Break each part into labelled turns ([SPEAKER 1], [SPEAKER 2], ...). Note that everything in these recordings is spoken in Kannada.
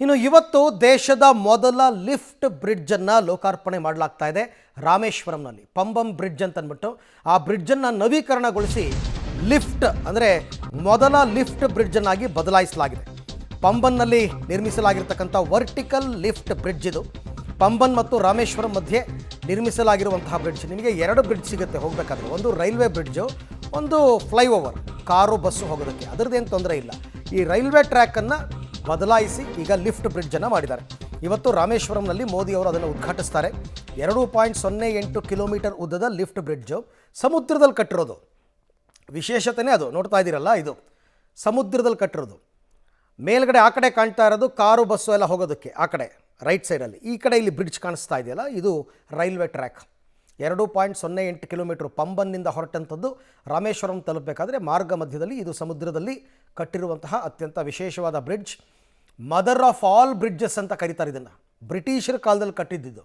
[SPEAKER 1] ಇನ್ನು ಇವತ್ತು ದೇಶದ ಮೊದಲ ಲಿಫ್ಟ್ ಬ್ರಿಡ್ಜನ್ನು ಲೋಕಾರ್ಪಣೆ ಮಾಡಲಾಗ್ತಾ ಇದೆ ರಾಮೇಶ್ವರಂನಲ್ಲಿ. ಪಂಬಂ ಬ್ರಿಡ್ಜ್ ಅಂತ ಅಂದ್ಬಿಟ್ಟು ಆ ಬ್ರಿಡ್ಜನ್ನು ನವೀಕರಣಗೊಳಿಸಿ ಲಿಫ್ಟ್ ಅಂದರೆ ಮೊದಲ ಲಿಫ್ಟ್ ಬ್ರಿಡ್ಜನ್ನಾಗಿ ಬದಲಾಯಿಸಲಾಗಿದೆ. ಪಂಬನ್ನಲ್ಲಿ ನಿರ್ಮಿಸಲಾಗಿರ್ತಕ್ಕಂಥ ವರ್ಟಿಕಲ್ ಲಿಫ್ಟ್ ಬ್ರಿಡ್ಜ್ ಇದು. ಪಂಬನ್ ಮತ್ತು ರಾಮೇಶ್ವರಂ ಮಧ್ಯೆ ನಿರ್ಮಿಸಲಾಗಿರುವಂತಹ ಬ್ರಿಡ್ಜ್. ನಿಮಗೆ ಎರಡು ಬ್ರಿಡ್ಜ್ ಸಿಗುತ್ತೆ ಹೋಗಬೇಕಾದ್ರೆ. ಒಂದು ರೈಲ್ವೆ ಬ್ರಿಡ್ಜು, ಒಂದು ಫ್ಲೈಓವರ್, ಕಾರು ಬಸ್ಸು ಹೋಗೋದಕ್ಕೆ. ಅದರದ್ದೇನು ತೊಂದರೆ ಇಲ್ಲ. ಈ ರೈಲ್ವೆ ಟ್ರ್ಯಾಕನ್ನು ಬದಲಾಯಿಸಿ ಈಗ ಲಿಫ್ಟ್ ಬ್ರಿಡ್ಜನ್ನು ಮಾಡಿದ್ದಾರೆ. ಇವತ್ತು ರಾಮೇಶ್ವರಂನಲ್ಲಿ ಮೋದಿ ಅವರು ಅದನ್ನು ಉದ್ಘಾಟಿಸ್ತಾರೆ. 2.08 ಕಿಲೋಮೀಟರ್ ಉದ್ದದ ಲಿಫ್ಟ್ ಬ್ರಿಡ್ಜು ಸಮುದ್ರದಲ್ಲಿ ಕಟ್ಟಿರೋದು. ವಿಶೇಷತೆಯೇ ಅದು. ನೋಡ್ತಾ ಇದ್ದೀರಲ್ಲ, ಇದು ಸಮುದ್ರದಲ್ಲಿ ಕಟ್ಟಿರೋದು. ಮೇಲ್ಗಡೆ ಆ ಕಡೆ ಕಾಣ್ತಾ ಇರೋದು ಕಾರು ಬಸ್ಸು ಎಲ್ಲ ಹೋಗೋದಕ್ಕೆ, ಆ ಕಡೆ ರೈಟ್ ಸೈಡಲ್ಲಿ. ಈ ಕಡೆ ಇಲ್ಲಿ ಬ್ರಿಡ್ಜ್ ಕಾಣಿಸ್ತಾ ಇದೆಯಲ್ಲ, ಇದು ರೈಲ್ವೆ ಟ್ರ್ಯಾಕ್. 2.08 ಕಿಲೋಮೀಟರ್ ಪಂಬನ್ನಿಂದ ಹೊರಟಂಥದ್ದು ರಾಮೇಶ್ವರಂ ತಲುಪಬೇಕಾದ್ರೆ ಮಾರ್ಗ ಮಧ್ಯದಲ್ಲಿ ಇದು ಸಮುದ್ರದಲ್ಲಿ ಕಟ್ಟಿರುವಂತಹ ಅತ್ಯಂತ ವಿಶೇಷವಾದ bridge. Mother of all bridges ಅಂತ ಕರೀತಾರೆ ಇದನ್ನು. ಬ್ರಿಟಿಷರ ಕಾಲದಲ್ಲಿ ಕಟ್ಟಿದ್ದಿದ್ದು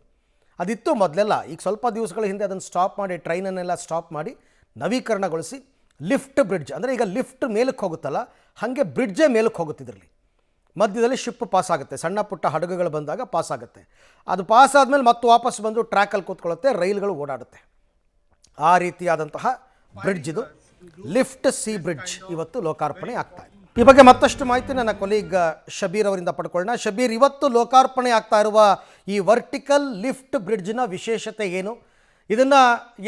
[SPEAKER 1] ಅದಿತ್ತು ಮೊದಲೆಲ್ಲ. ಈಗ ಸ್ವಲ್ಪ ದಿವಸಗಳ ಹಿಂದೆ ಅದನ್ನು ಸ್ಟಾಪ್ ಮಾಡಿ, ಟ್ರೈನನ್ನೆಲ್ಲ ಸ್ಟಾಪ್ ಮಾಡಿ ನವೀಕರಣಗೊಳಿಸಿ ಲಿಫ್ಟ್ ಬ್ರಿಡ್ಜ್, ಅಂದರೆ ಈಗ ಲಿಫ್ಟ್ ಮೇಲಕ್ಕೆ ಹೋಗುತ್ತಲ್ಲ ಹಾಗೆ ಬ್ರಿಡ್ಜೇ ಮೇಲಕ್ಕೆ ಹೋಗುತ್ತಿದ್ರಲ್ಲಿ. ಮಧ್ಯದಲ್ಲಿ ಶಿಪ್ ಪಾಸ್ ಆಗುತ್ತೆ, ಸಣ್ಣ ಪುಟ್ಟ ಹಡಗುಗಳು ಬಂದಾಗ ಪಾಸ್ ಆಗುತ್ತೆ. ಅದು ಪಾಸ್ ಆದಮೇಲೆ ಮತ್ತೆ ವಾಪಸ್ ಬಂದು ಟ್ರ್ಯಾಕಲ್ಲಿ ಕೂತ್ಕೊಳ್ಳುತ್ತೆ, ರೈಲ್ಗಳು ಓಡಾಡುತ್ತೆ. ಆ ರೀತಿಯಾದಂತಹ ಬ್ರಿಡ್ಜ್ ಇದು. ಲಿಫ್ಟ್ ಸಿ ಬ್ರಿಡ್ಜ್ ಇವತ್ತು ಲೋಕಾರ್ಪಣೆ ಆಗ್ತಾ ಇದೆ. ಈ ಬಗ್ಗೆ ಮತ್ತಷ್ಟು ಮಾಹಿತಿ ನನ್ನ ಕೊಲೀಗ್ ಶಬೀರ್ ಅವರಿಂದ ಪಡ್ಕೊಳ್ಳೋಣ. ಶಬೀರ್, ಇವತ್ತು ಲೋಕಾರ್ಪಣೆ ಆಗ್ತಾ ಇರುವ ಈ ವರ್ಟಿಕಲ್ ಲಿಫ್ಟ್ ಬ್ರಿಡ್ಜ್ನ ವಿಶೇಷತೆ ಏನು? ಇದನ್ನು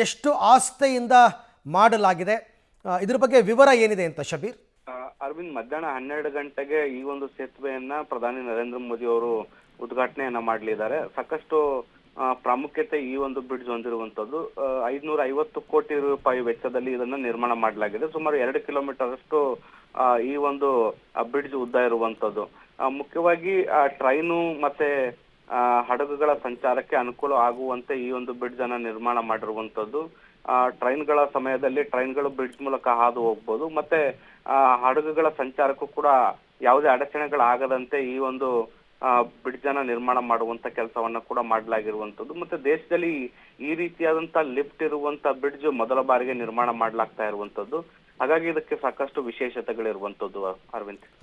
[SPEAKER 1] ಎಷ್ಟು ಆಸ್ಥೆಯಿಂದ ಮಾಡಲಾಗಿದೆ? ಇದ್ರ ಬಗ್ಗೆ ವಿವರ ಏನಿದೆ ಅಂತ ಶಬೀರ್?
[SPEAKER 2] ಅರವಿಂದ್, ಮಧ್ಯಾಹ್ನ 12 ಗಂಟೆಗೆ ಈ ಒಂದು ಸೇತುವೆಯನ್ನ ಪ್ರಧಾನಿ ನರೇಂದ್ರ ಮೋದಿ ಅವರು ಉದ್ಘಾಟನೆಯನ್ನ ಮಾಡಲಿದ್ದಾರೆ. ಸಾಕಷ್ಟು ಪ್ರಾಮುಖ್ಯತೆ ಈ ಒಂದು ಬ್ರಿಡ್ಜ್ ಹೊಂದಿರುವಂತದ್ದು. 550 ಕೋಟಿ ರೂಪಾಯಿ ವೆಚ್ಚದಲ್ಲಿ ಇದನ್ನ ನಿರ್ಮಾಣ ಮಾಡಲಾಗಿದೆ. ಸುಮಾರು 2 ಕಿಲೋಮೀಟರ್ ಅಷ್ಟು ಈ ಒಂದು ಬ್ರಿಡ್ಜ್ ಉದ್ದ ಇರುವಂತದ್ದು. ಮುಖ್ಯವಾಗಿ ಟ್ರೈನು ಮತ್ತೆ ಹಡಗುಗಳ ಸಂಚಾರಕ್ಕೆ ಅನುಕೂಲ ಆಗುವಂತೆ ಈ ಒಂದು ಬ್ರಿಡ್ಜ್ ಅನ್ನ ನಿರ್ಮಾಣ ಮಾಡಿರುವಂತದ್ದು. ಟ್ರೈನ್ಗಳ ಸಮಯದಲ್ಲಿ ಟ್ರೈನ್ಗಳು ಬ್ರಿಡ್ಜ್ ಮೂಲಕ ಹಾದು ಹೋಗ್ಬೋದು. ಮತ್ತೆ ಹಡಗುಗಳ ಸಂಚಾರಕ್ಕೂ ಕೂಡ ಯಾವುದೇ ಅಡಚಣೆಗಳಾಗದಂತೆ ಈ ಒಂದು ಬ್ರಿಡ್ಜ್ ಅನ್ನ ನಿರ್ಮಾಣ ಮಾಡುವಂತ ಕೆಲಸವನ್ನ ಕೂಡ ಮಾಡಲಾಗಿರುವಂತದ್ದು. ಮತ್ತೆ ದೇಶದಲ್ಲಿ ಈ ರೀತಿಯಾದಂತಹ ಲಿಫ್ಟ್ ಇರುವಂತ ಬ್ರಿಡ್ಜ್ ಮೊದಲ ಬಾರಿಗೆ ನಿರ್ಮಾಣ ಮಾಡಲಾಗ್ತಾ ಇರುವಂತದ್ದು. ಹಾಗಾಗಿ ಇದಕ್ಕೆ ಸಾಕಷ್ಟು ವಿಶೇಷತೆಗಳಿರುವಂತದ್ದು ಅರವಿಂದ್.